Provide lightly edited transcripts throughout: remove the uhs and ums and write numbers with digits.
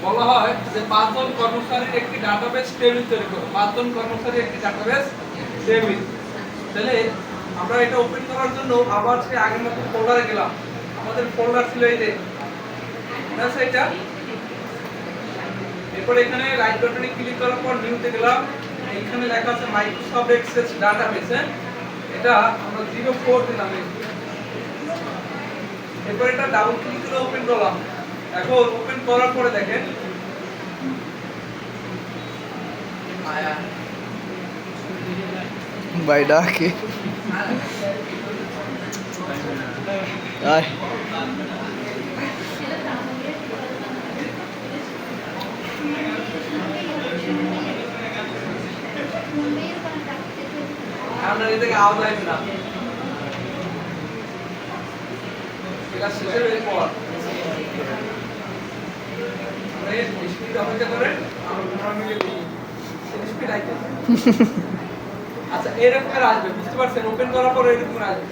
বলা হয় যে 5 জন কর্মচারীর একটি ডাটাবেস টেবিল তৈরি করো। 5 জন কর্মচারীর একটি ডাটাবেস টেবিল। তাহলে আমরা এটা ওপেন করার জন্য আবার সেই আগের মতো ফোল্ডারে গেলাম। আমাদের ফোল্ডার ছিল এই যে এটা। এরপর এখানে রাইট বাটনে ক্লিক করার পর নিউতে গেলাম। এখানে লেখা আছে মাইক্রোসফট এক্সেস ডাটাবেস। এটা আমরা 04 দিলাম। এরপর এটা ডাবল ক্লিক করে ওপেন করলাম। এখন ওপেন করার পরে দেখেন ভাই ডাকে আয় আমরা এদিকে আওয়াজ আসবে না। এটা শেষের পর স্পিড অপেক্ষা করে আমরা মিলে স্পিড আইতে। আচ্ছা এরকমের আসবে, বুঝতে পারছেন? ওপেন করার পর এরকম আসবে।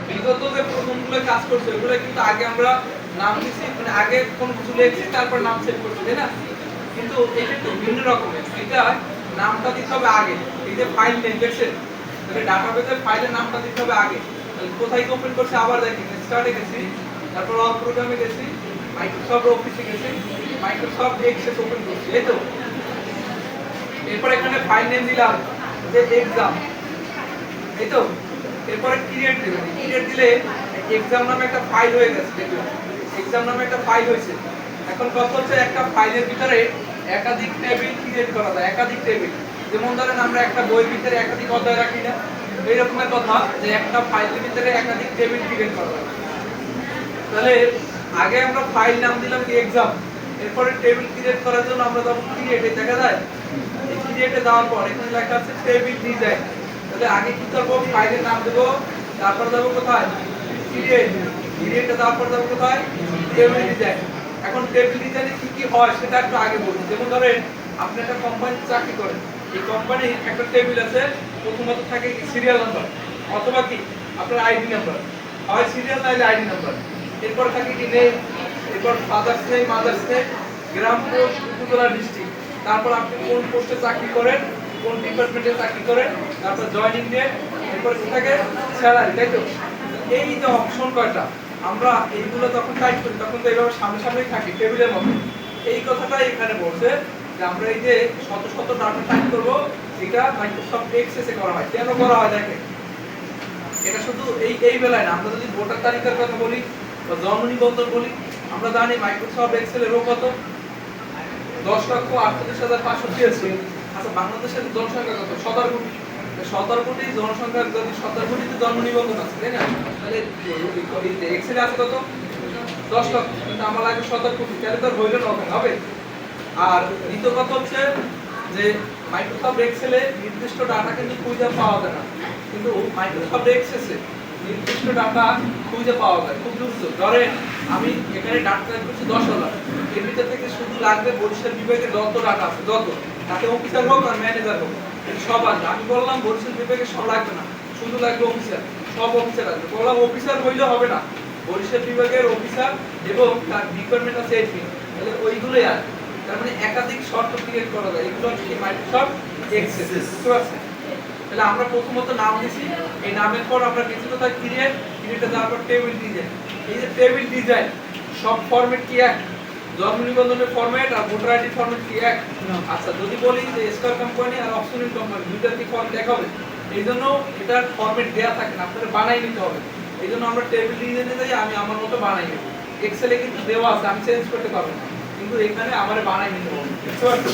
বিগত যে প্রথমগুলো কাজ করছে ওগুলো কিন্তু আগে আমরা নাম দিছি, মানে আগে কোন কিছু লিখছি তারপর নাম সেট করছি, তাই না? কিন্তু এটা একটু ভিন্ন রকমের। এটা নামটা দিতে হবে আগে। এই যে ফাইল নেম দেখছেন, তাহলে ডাটাবেসের ফাইলের নামটা দিতে হবে আগে। তাহলে কোথায় ওপেন করছে আবার দেখেন, স্টার্টে গেছি, তারপর অল প্রোগ্রামে গেছি, মাইক্রোসফট অফিসে গেছি, মাইক্রোসফট এক্সেস ওপেন করছি, এই তো। এরপর এখানে ফাইল নেম দিলাম যে এক্সাম, এই তো। এরপরে ক্রিয়েট দিবেন। ক্রিয়েট দিলে এক্সাম নামে একটা ফাইল হয়ে গেছে, দেখুন এক্সাম নামে একটা ফাইল হয়েছে। এখন কথা হচ্ছে একটা ফাইলের ভিতরে একাধিক টেবিল ক্রিয়েট করা যায়, একাধিক টেবিল। যেমন ধরেন আমরা একটা বইয়ের ভিতরে একাধিক অধ্যায় রাখি না, এই রকমের কথা যে একটা ফাইলের ভিতরে একাধিক টেবিল ক্রিয়েট করা যায়। তাহলে আগে আমরা ফাইল নাম দিলাম কি এক্সাম, এরপরে টেবিল ক্রিয়েট করার জন্য আমরা যখন ক্রিয়েটে দেখা যায়, এই ক্রিয়েটে যাওয়ার পর এখানে লেখা আছে টেবিল ডিজাইন। তাহলে আগে কি করব, ফাইলের নাম দেব, তারপর যাব কোথায় ক্রিয়েট, ক্রিয়েটে তারপর যাব কোথায় টেবিল ডিজাইন। এখন টেবিল ডিজাইনে কি কি হয় সেটা একটু আগে বলি। যেমন ধরেন আপনি একটা কোম্পানিতে চাকরি করেন, এই কোম্পানির একটা টেবিল আছে, প্রথমত থাকে কি সিরিয়াল নাম্বার অথবা কি আপনার আইডি নাম্বার, হয় সিরিয়াল নাইলে আইডি নাম্বার। এরপর থাকে কি নেম, এরপর ফাদার্স নেম, মাদার্স নেম, গ্রাম, পোস্ট, উপজেলা, ডিস্ট্রিক্ট, তারপর আপনি কোন পোস্টে চাকরি করেন, কোন ডিপার্টমেন্টে চাকরি করেন, তারপর জয়েনিং ডেট, এরপর কি থাকে স্যালারি, তাই তো? এই যে অপশন কয়টা আমরা এইগুলো যখন টাইপ করি তখন তো এইভাবে সামনে সামনেই থাকি টেবিলের মধ্যে। এই কথাটাই এখানে বলছে যে আমরা এই যে শত শত ডাটা টাইপ করব, এটা মাইক্রোসফট এক্সেসে করা হয়। কেন করা হয় দেখেন, এটা শুধু এই বেলায় না, আমরা যদি ভোটার তালিকার কথা বলি বা জন্ম নিবন্ধন বলি, আমরা জানি মাইক্রোসফট এক্সেল এর কত 10,48,583। আচ্ছা বাংলাদেশের জনসংখ্যা কত? 17 কোটি। 17 কোটি জনসংখ্যার যদি 17 কোটিতে জন্ম নিবন্ধন আছে, তাই না? তাহলে এক্সেলে আছে কত? 10 লক্ষ। কিন্তু আমার লাগে 17 কোটি, তাহলে তো হইল না, হবে। আর দ্বিতীয় কথা হচ্ছে যে মাইক্রোসফট এক্সেলে নির্দিষ্ট ডাটা কিন্তু খুঁজে পাওয়া যায় না, কিন্তু মাইক্রোসফট এক্সেসে নির্দিষ্ট ডাটা খুঁজে পাওয়া যায় খুব দ্রুত। ধরেন আমি এখানে ডাটা টাইপ করছি 10,000, এর ভিতর থেকে শুধু লাগবে বরিশাল বিভাগে যত ডাটা আছে, যত তাতে অফিসার হোক আর ম্যানেজার হোক সব আসবে। আমি বললাম বরিশাল বিভাগে সব লাগবে না, শুধু লাগবে অফিসার, সব অফিসার আসবে। বললাম অফিসার হইলে হবে না, বরিশাল বিভাগের অফিসার এবং তার ডিপার্টমেন্ট আছে এডমিন, তাহলে ওইগুলোই আসবে। তার মানে একাধিক শর্ত ক্রিয়েট করা যায়, এগুলো হচ্ছে মাইক্রোসফট এক্সেস, বুঝতে পারছেন? তাহলে আমরা প্রথমত নাম দিছি, এই নামের পর আমরা কিছু কথা ক্রিয়েট, ক্রিয়েটে যাওয়ার পর টেবিল ডিজাইন। এই যে টেবিল ডিজাইন সব ফরম্যাট কি এক? জন্ম নিবন্ধনের ফরম্যাট আর ভোটার আইডি ফরম্যাট কি এক? আচ্ছা যদি বলি যে স্কয়ার কোম্পানি আর অপশনাল কোম্পানি দুইটার কি ফরম্যাট এক হবে? এইজন্য এটার ফরম্যাট দেয়া থাকে না, আপনাদের বানাই নিতে হবে। এইজন্য আমরা টেবিল ডিজাইনে যাই, আমি আমার মতো বানাই নেব। এক্সেলে কিন্তু দেওয়া আছে, আমি চেঞ্জ করতে পারবো না, কিন্তু এখানে আমারে বানাই নিতে হবে, বুঝতে পারছো?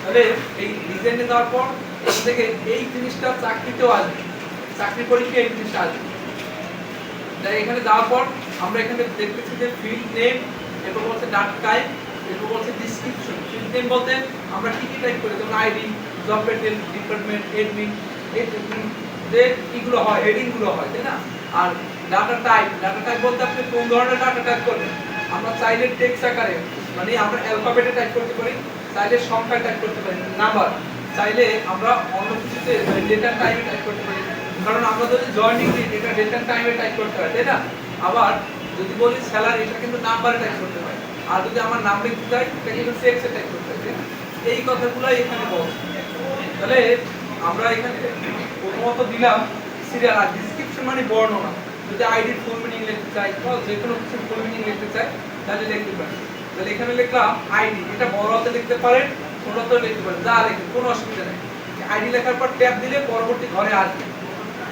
তাহলে এই ডিজাইনে যাওয়ার পর এখান থেকে এই জিনিসটা চাকরিতেও আসবে, চাকরি পরীক্ষা এই জিনিসটা আসবে। তাই এখানে যাওয়ার পর আমরা এখানে দেখতেছি যে ফিল্ড নেম, এরপর বলছে ডাটা টাইপ, এরপর বলছে ডেসক্রিপশন। ফিল্ড নেম বলতে আমরা কি কি টাইপ করি, যেমন ID, job title, department, admin, যে এগুলো হয়, হেডিং গুলো হয়, তাই না? আর ডাটা টাইপ, ডাটা টাইপ বলতে আপনি কোন ধরনের ডাটা টাইপ করবেন। আমরা চাইলে টেক্সট আকারে, মানে আমরা অ্যালফাবেটে টাইপ করতে পারি, চাইলে সংখ্যায় টাইপ করতে পারি, নাম্বার, চাইলে আমরা অন্য কিছুতে ডেটা টাইপে টাইপ করতে পারি। কারণ আমরা যদি জয়েনিং দিই এটা ডেট এন্ড টাইমে টাইপ করতে হয়, তাই না? আবার যদি বলি স্যালারি, এটা কিন্তু নাম্বারে টাইপ করতে হয়। আর যদি আমার নাম লিখতে চাই এটা কিন্তু সেক্সে টাইপ করতে হবে। এই কথাগুলোই এখানে বলছে। তাহলে আমরা এখানে প্রথমত দিলাম সিরিয়াল, আর ডেসক্রিপশন মানে বর্ণনা। যদি আইডির ফুল মিনিং লিখতে চাই বা যে কোনো কিছু ফুল মিনিং লিখতে চাই তাহলে লিখতে পারি। তাহলে এখানে লিখলাম আইডি, এটা বড় হাতে লিখতে পারেন ছোট হাতে লিখতে পারেন, যা লিখুন কোনো অসুবিধা নেই। আইডি লেখার পর ট্যাব দিলে পরবর্তী ঘরে আসবে।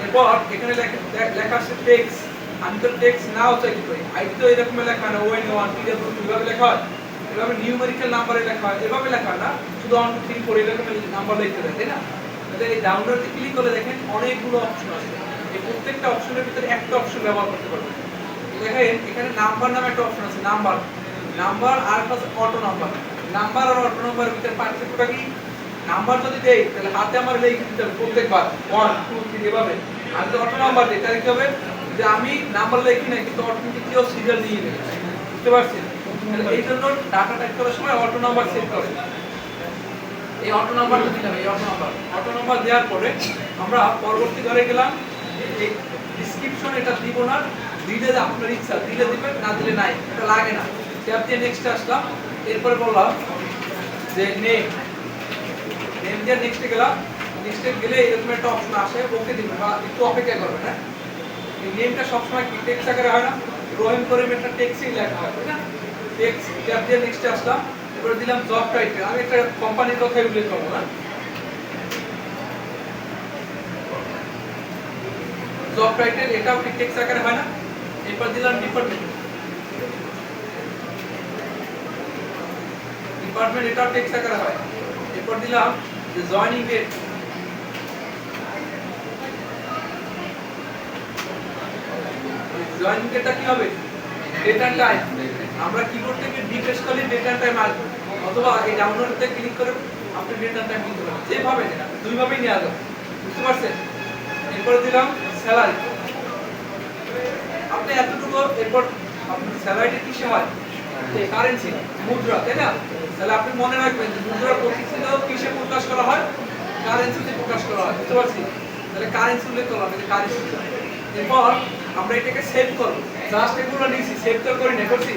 এরপর এখানে লেখা আছে টেক্সট, আমি তো টেক্সট নাও চাইতে পারি। আইডি তো এরকম লেখা হয় না, ওএন ওয়ান পিডব্লিউ এভাবে লেখা হয়, এভাবে নিউমেরিক্যাল নাম্বারে লেখা হয়, এভাবে লেখা হয় না শুধু 1 2 3 4 এরকম নাম্বার লিখতে হয়, তাই না? তাহলে এই ডাউনলোডে ক্লিক করে দেখেন অনেকগুলো অপশন আছে, এই প্রত্যেকটা অপশনের ভিতরে একটা অপশন ব্যবহার করতে পারবেন। দেখেন এখানে নাম্বার নামে একটা অপশন আছে, নাম্বার নাম্বার আর প্লাস অটো নাম্বার। নাম্বার আর অটো নাম্বারের ভিতরে পার্থক্যটা কি? নাম্বার যদি দেই তাহলে হাতে আমার লিখে দিতে হবে প্রত্যেকবার 1 2 3 এভাবে। আমি তো অটো নাম্বার দিই তাহলে কি হবে যে আমি নাম্বার লিখি না কিন্তু অটোমেটিক্যালি ও সিরিয়াল দিয়ে নেবে, বুঝতে পারছেন? তাহলে এই জন্য ডাটা টাইপ করার সময় অটো নাম্বার সেট করে। এই অটো নাম্বারটা দিলাম, এই অটো নাম্বার দেওয়ার পরে আমরা পরবর্তী ঘরে গেলাম। এই ডেসক্রিপশন এটা দিব না, দিলে আপনার ইচ্ছা, দিলে দিবেন না দিলে নাই, এটা লাগে না। ট্যাব দিয়ে নেক্সটে আসলাম, এরপরে বললাম যে নেম দিয়ে নেক্সটে গেলাম। নেক্সটে গেলে এরকম একটা অপশন আসে, ওকে দিবেন বা একটু অপেক্ষা করবেন। হ্যাঁ, এই নেমটা সবসময় কি টেক্সট আকারে হয় না, রহিম করিম একটা টেক্সটই লেখা হয়, তাই না? টেক্সট ট্যাব দিয়ে নেক্সটে আসলাম, এরপরে দিলাম জব টাইটেল। আমি একটা কোম্পানির কথা উল্লেখ করবো না, জব টাইটেল এটাও ঠিক টেক্সট আকারে হয় না। এরপর দিলাম ডিপার্টমেন্ট, এটাও টেক্সট আকারে হয়। এরপর দিলাম যে জয়েনিং ডেট, জয়েনিং ডেটটা কি হবে? Date and time. আমরা কিবোর্ড থেকে ডিপ্রেস করলে ডেট এন্ড টাইম আসবে, অথবা এই ডাউনলোডে ক্লিক করে আপনি ডেট এন্ড টাইম দিতে পারেন, যেভাবে নেন দুই ভাবেই নেওয়া যাবে, বুঝতে পারছেন? এরপর দিলাম স্যালারি, আপনি এতটুকু। এরপর আপনার স্যালারিটা কিসে হয়? কারেন্সি, মুদ্রা, তাই না? তাহলে আপনি মনে রাখবেন যে মুদ্রার প্রতীক ছিল কিসে প্রকাশ করা হয়? কারেন্সিতে প্রকাশ করা হয়, বুঝতে পারছি? তাহলে কারেন্সি উল্লেখ করলাম, এই কারেন্সি। এরপর আমরা এটাকে সেভ করব, জাস্ট এগুলো নিছি, সেভ তো করি না, করছি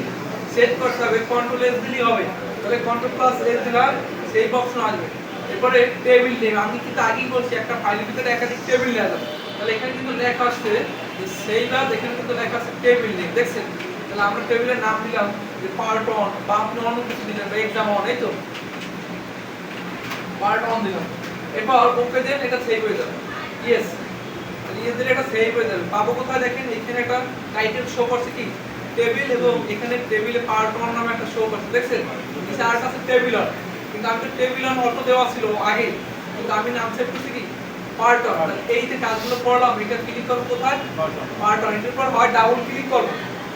সেভ করতে হবে, কন্ট্রোল এস দিলেই হবে। তাহলে কন্ট্রোল প্লাস এস দিলাম, সেভ অপশন আসবে। এরপরে টেবিল নেম, আমি কিন্তু আগেই বলছি একটা ফাইলের ভিতরে একাধিক টেবিল নেওয়া যাবে। তাহলে এখানে কিন্তু লেখা আসছে যে সেই বাদ, এখানে কিন্তু লেখা আছে টেবিল নেম, দেখছেন? তাহলে আমরা টেবিলের নাম দিলাম যে পার্ট অন, বা আপনি অন্য কিছু দিলেন, বা এক্সাম অন, এই তো পার্ট অন দিলাম। এরপর ওকে দেন, এটা সেভ হয়ে যাবে। ইয়েস, ইয়েস দিলে এটা সেভ হয়ে যাবে। পাবো কোথায়? দেখেন এখানে একটা টাইটেল শো করছে কি টেবিল, এবং এখানে টেবিলে পার্ট অন নামে একটা শো করছে, দেখছেন? নিচে আর কাছে টেবিল অন, কিন্তু আমি তো টেবিল অন অটো দেওয়া ছিল আগে, কিন্তু আমি নাম সেভ করছি কি পার্ট অন। এই যে কাজগুলো করলাম, এটা ক্লিক করব কোথায়? Part on. এর পর হয় ডাবল ক্লিক করব,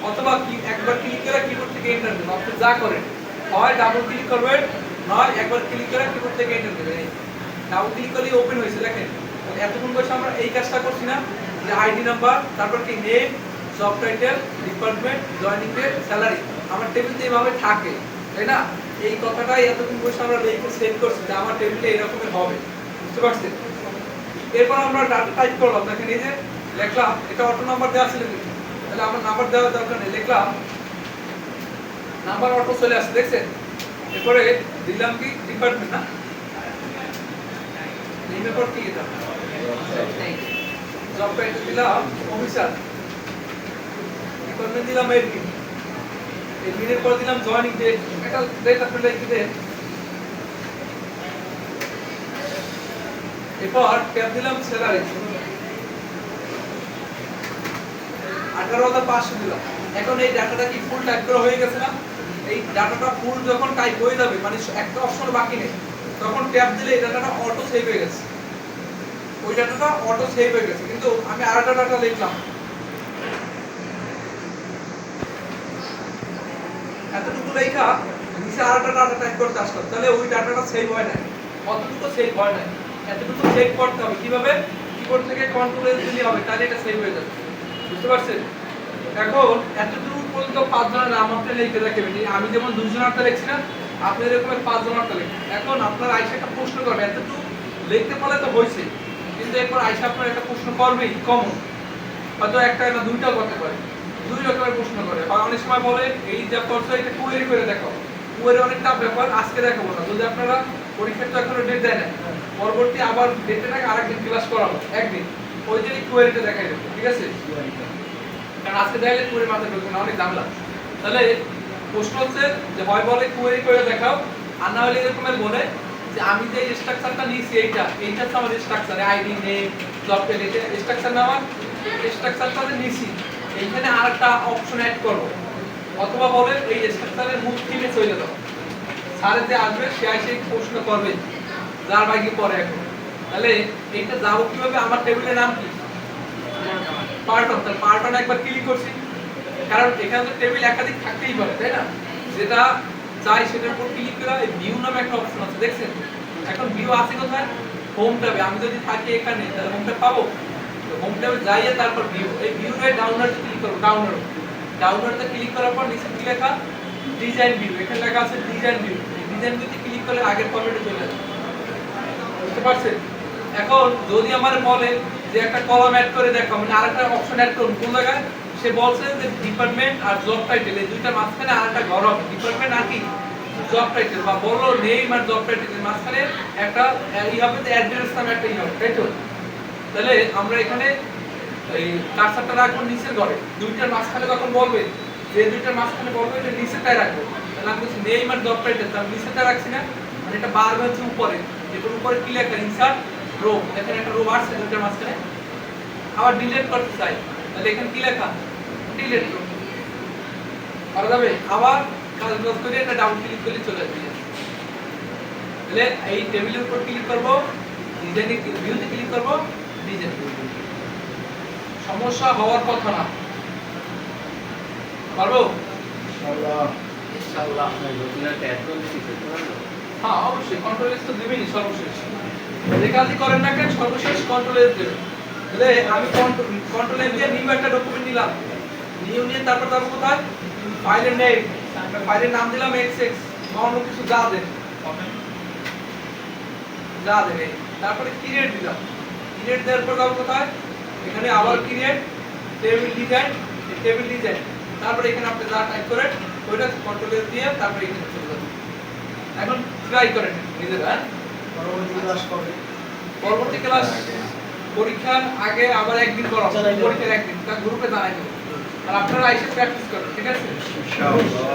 অথবা কি একবার ক্লিক করে কিবোর্ড থেকে এন্টার দেবেন। আপনি যা করেন, হয় ডাবল ক্লিক করবেন, নয় একবার ক্লিক করে কিবোর্ড থেকে এন্টার দেবেন। ডাবল ক্লিক করলেই ওপেন হয়েছে, দেখেন? এতক্ষণ বসে আমরা এই কাজটা করছি না, যে আইডি নাম্বার, তারপর কি name, job title, department, joining date, salary আমার টেবিলতে এইভাবে থাকে, তাই না? এই কথাটাই এতক্ষণ বসে আমরা লিখে সেভ করছি যে আমার টেবিলটা এরকমের হবে, বুঝতে পারছেন? এরপর আমরা ডাটা টাইপ করলাম, দেখেন এই যে লিখলাম, এটা অটো নাম্বার দেওয়া ছিল কিন্তু, তাহলে আমার নাম্বার দেওয়ার দরকার নেই, লিখলাম নাম্বার অটো চলে আসছে, দেখছেন? এরপরে দিলাম কি ডিপার্টমেন্ট, না নেমের পর কি এটা জব টাইটেল দিলাম অফিসার, ডিপার্টমেন্ট দিলাম এডমিন, এডমিনের পর দিলাম জয়েনিং ডেট, এটা ডেট আপনি লিখে দেন। এরপর ট্যাব দিলাম স্যালারি, 18,500 দিলাম। এখন এই ডাটাটা কি ফুল টাইপ করা হয়ে গেছে না? এই ডাটাটা ফুল যখন টাইপ হয়ে যাবে, মানে একটা অপশন বাকি নেই, তখন ট্যাব দিলে এই ডাটাটা অটো সেভ হয়ে গেছে, ওই ডাটাটা অটো সেভ হয়ে গেছে। কিন্তু আমি আরেকটা ডাটা লিখলাম, এতটুকু লেখা নিচে আরেকটা ডাটা টাইপ করতে আসলাম, তাহলে ওই ডাটাটা সেভ হয় না, অতটুকু সেভ হয় না, এতটুকু সেভ করতে হবে। কিভাবে? কিবোর্ড থেকে কন্ট্রোল এস দিলে হবে, তাহলে এটা সেভ হয়ে যাবে, বুঝতে পারছেন? এখন এতটুকু পর্যন্ত 5 জনের নাম আপনি লিখে রাখবেন। আমি যেমন 2 জনেরটা লিখছি না, আপনি এরকম 5 জনেরটা লিখবেন। এখন আপনার আয়সা একটা প্রশ্ন করবে, এতটুকু লিখতে পারলে তো হয়েছে, কিন্তু এরপর আয়সা আপনার একটা প্রশ্ন করবেই কমন, হয়তো একটা না দুইটাও করতে পারে, দুই রকমের প্রশ্ন করে, হয় অনেক সময় বলে এই যা করছো এটা কুয়েরি করে দেখো, কুয়েরি অনেক টাফ ব্যাপার, আজকে দেখাবো না, যদি আপনারা পরীক্ষার তো এখনো ডেট দেয় না, পরবর্তী আবার ডেটে নাকি আরেকদিন ক্লাস করাবো একদিন, ওই দিনই কুয়েরিটা দেখাই দেবো, ঠিক আছে? কারণ আজকে দেখালে কুয়েরি মাথায় ঢুকবে না, অনেক ঝামেলা। তাহলে প্রশ্ন হচ্ছে যে হয় বলে কুয়েরি করে দেখাও, আর না হলে এরকমের বলে যে আমি যে স্ট্রাকচারটা নিয়েছি এইটা হচ্ছে আমাদের স্ট্রাকচার, আইডি নেম জব পেল, এটা স্ট্রাকচার না আমার স্ট্রাকচারটা যে নিয়েছি এইখানে আরেকটা অপশন অ্যাড করব, অথবা বলে এই স্ট্রাকচারের মূল থিমে চলে যাও, স্যারে যে আসবে সে এসে প্রশ্ন করবে যার বাইকে পরে এখন। তাহলে এইটা যাবো কিভাবে, আমার টেবিলের নাম কি পার্টন, তাহলে পার্টন একবার ক্লিক করছি, কারণ এখানে তো টেবিল একাধিক থাকতেই পারে, তাই না? যেটা চাই সেটার উপর ক্লিক করে এই ভিউ নামে একটা অপশন আছে, দেখছেন? এখন ভিউ আছে কোথায়? হোম ট্যাবে। আমি যদি থাকি এখানে তাহলে হোম ট্যাব পাবো, হোম ট্যাবে যাইয়ে তারপর ভিউ, এই ভিউ এর ডাউনলোড ক্লিক করব, ডাউনলোডে ক্লিক করার পর নিচে কি লেখা ডিজাইন ভিউ, এখানে লেখা আছে ডিজাইন ভিউ, এই ডিজাইন ভিউতে ক্লিক করলে আগের ফরম্যাটে চলে যাবে, বুঝতে পারছেন? এখন যদি আমার বলে যে একটা কলাম অ্যাড করে দেখো, মানে আরেকটা অপশন অ্যাড করুন, কোন জায়গায়? সে বলছে যে ডিপার্টমেন্ট আর জব টাইটেল এই দুইটার মাঝখানে আরেকটা ঘর হবে, ডিপার্টমেন্ট আর কি জব টাইটেল, বা বলো নেম আর জব টাইটেলের মাঝখানে একটা ই হবে, যে অ্যাড্রেস নামে একটা ই হবে, তাই তো? তাহলে আমরা এখানে এই কার্সারটা রাখবো নিচের ঘরে, দুইটার মাঝখানে যখন বলবে, যে দুইটার মাঝখানে বলবে এটা নিচেরটাই রাখবো, তাহলে আমি বলছি নেম আর জব টাইটেল, তাহলে নিচেরটা রাখছি না, মানে এটা বার হচ্ছে উপরে, এটার উপরে কি লেখা ইনসার্ট রো, এখানে একটা রো আসছে দুইটার মাঝখানে। আবার ডিলিট করতে চাই, তাহলে এখানে কি লেখা ডিলিট রো করা যাবে, আবার কাজ করে এটা ডাউন ক্লিক করলে চলে আসবে। তাহলে এই টেবিলের উপর ক্লিক করব, ডিজাইনে ভিউতে ক্লিক করব, ডিজাইন সমস্যা হওয়ার কথা না, পারবো ইনশাআল্লাহ। হ্যাঁ অবশ্যই কন্ট্রোল এস তো দিবেনই সর্বশেষ, যে কাজই করেন না কেন সর্বশেষ কন্ট্রোল এস দেবেন। তাহলে আমি কন্ট্রোল এস দিয়ে নিউ একটা ডকুমেন্ট নিলাম, নিউ নিয়ে তারপর যাবো কোথায়, ফাইলের নেম, ফাইলের নাম দিলাম xx বা অন্য কিছু যা দেন, যা দেবে, তারপরে ক্রিয়েট দিলাম, ক্রিয়েট দেওয়ার পর যাবো কোথায়, এখানে আবার ক্রিয়েট টেবিল ডিজাইন, তারপরে এখানে আপনি যা টাইপ করেন ওইটা কন্ট্রোল এস দিয়ে তারপরে এখানে চলে যাবেন। এখন ট্রাই করেন নিজেরা, পরবর্তী ক্লাস পরীক্ষার আগে আবার একদিন করাবো, পরীক্ষার একদিন তার গ্রুপে জানাই দেবো, আর আপনারা এসে প্র্যাকটিস করেন, ঠিক আছে?